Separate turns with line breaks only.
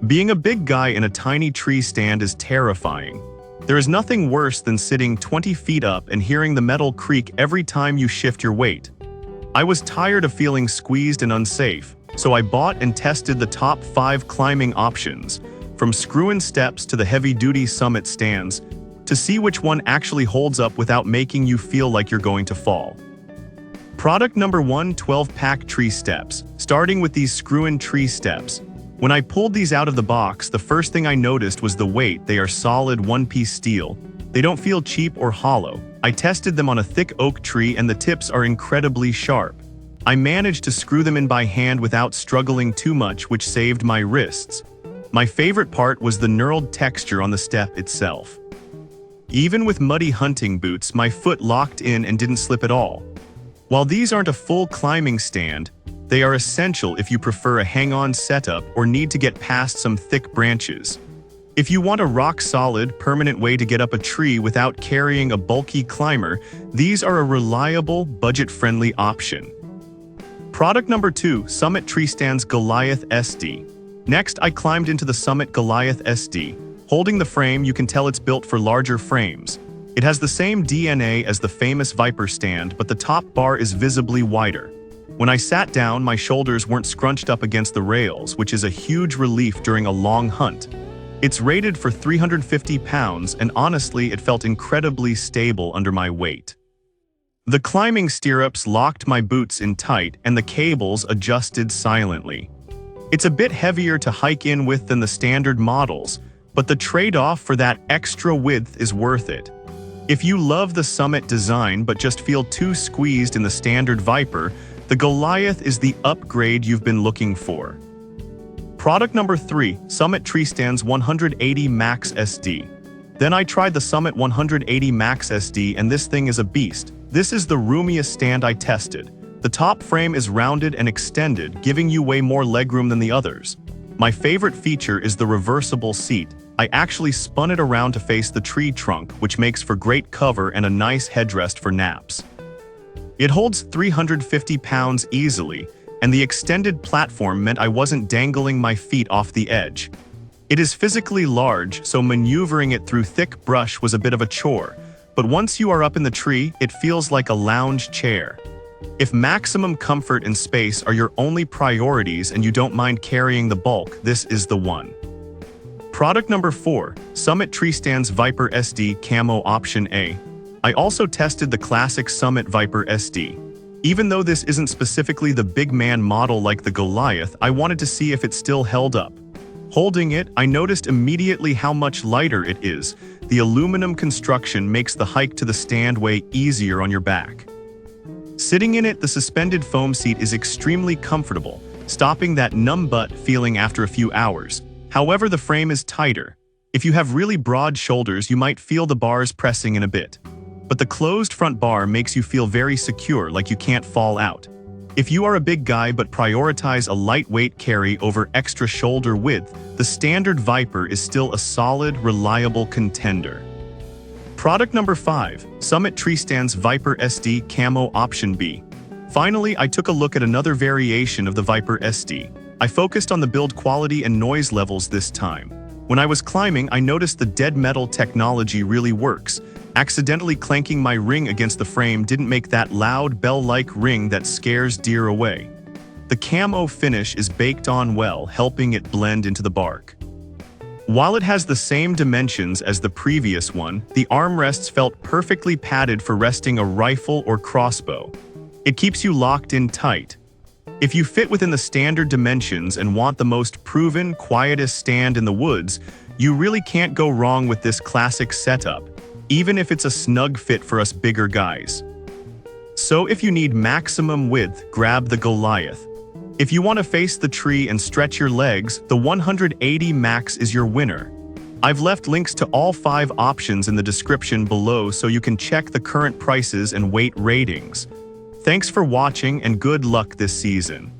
Being a big guy in a tiny tree stand is terrifying. There is nothing worse than sitting 20 feet up and hearing the metal creak every time you shift your weight. I was tired of feeling squeezed and unsafe, so I bought and tested the top 5 climbing options, from screw-in steps to the heavy-duty summit stands, to see which one actually holds up without making you feel like you're going to fall. Product number 1: 12-pack tree steps. Starting with these screw-in tree steps. When I pulled these out of the box, the first thing I noticed was the weight. They are solid one-piece steel. They don't feel cheap or hollow. I tested them on a thick oak tree and the tips are incredibly sharp. I managed to screw them in by hand without struggling too much, which saved my wrists. My favorite part was the knurled texture on the step itself. Even with muddy hunting boots, my foot locked in and didn't slip at all. While these aren't a full climbing stand, they are essential if you prefer a hang-on setup or need to get past some thick branches. If you want a rock-solid, permanent way to get up a tree without carrying a bulky climber, these are a reliable, budget-friendly option. Product number 2: Summit Tree Stands Goliath SD. Next, I climbed into the Summit Goliath SD. Holding the frame, you can tell it's built for larger frames. It has the same DNA as the famous Viper stand, but the top bar is visibly wider. When I sat down, my shoulders weren't scrunched up against the rails, which is a huge relief during a long hunt. It's rated for 350 pounds, and honestly, it felt incredibly stable under my weight. The climbing stirrups locked my boots in tight, and the cables adjusted silently. It's a bit heavier to hike in with than the standard models, but the trade-off for that extra width is worth it. If you love the Summit design but just feel too squeezed in the standard Viper, the Goliath is the upgrade you've been looking for. Product number 3: Summit Tree Stands 180 Max SD. Then I tried the Summit 180 Max SD, and this thing is a beast. This is the roomiest stand I tested. The top frame is rounded and extended, giving you way more legroom than the others. My favorite feature is the reversible seat. I actually spun it around to face the tree trunk, which makes for great cover and a nice headrest for naps. It holds 350 pounds easily, and the extended platform meant I wasn't dangling my feet off the edge. It is physically large, so maneuvering it through thick brush was a bit of a chore, but once you are up in the tree, it feels like a lounge chair. If maximum comfort and space are your only priorities and you don't mind carrying the bulk, this is the one. Product number 4: Summit Tree Stands Viper SD Camo Option A. I also tested the classic Summit Viper SD. Even though this isn't specifically the big man model like the Goliath, I wanted to see if it still held up. Holding it, I noticed immediately how much lighter it is. The aluminum construction makes the hike to the stand way easier on your back. Sitting in it, the suspended foam seat is extremely comfortable, stopping that numb butt feeling after a few hours. However, the frame is tighter. If you have really broad shoulders, you might feel the bars pressing in a bit. But the closed front bar makes you feel very secure, like you can't fall out. If you are a big guy but prioritize a lightweight carry over extra shoulder width, the standard Viper is still a solid, reliable contender. Product number 5: Summit Tree Stands Viper SD Camo Option B. Finally, I took a look at another variation of the Viper SD. I focused on the build quality and noise levels this time. When I was climbing, I noticed the dead metal technology really works. Accidentally clanking my ring against the frame didn't make that loud bell-like ring that scares deer away. The camo finish is baked on well, helping it blend into the bark. While it has the same dimensions as the previous one, the armrests felt perfectly padded for resting a rifle or crossbow. It keeps you locked in tight. If you fit within the standard dimensions and want the most proven, quietest stand in the woods, you really can't go wrong with this classic setup, even if it's a snug fit for us bigger guys. So if you need maximum width, grab the Goliath. If you want to face the tree and stretch your legs, the 180 Max is your winner. I've left links to all 5 options in the description below so you can check the current prices and weight ratings. Thanks for watching and good luck this season.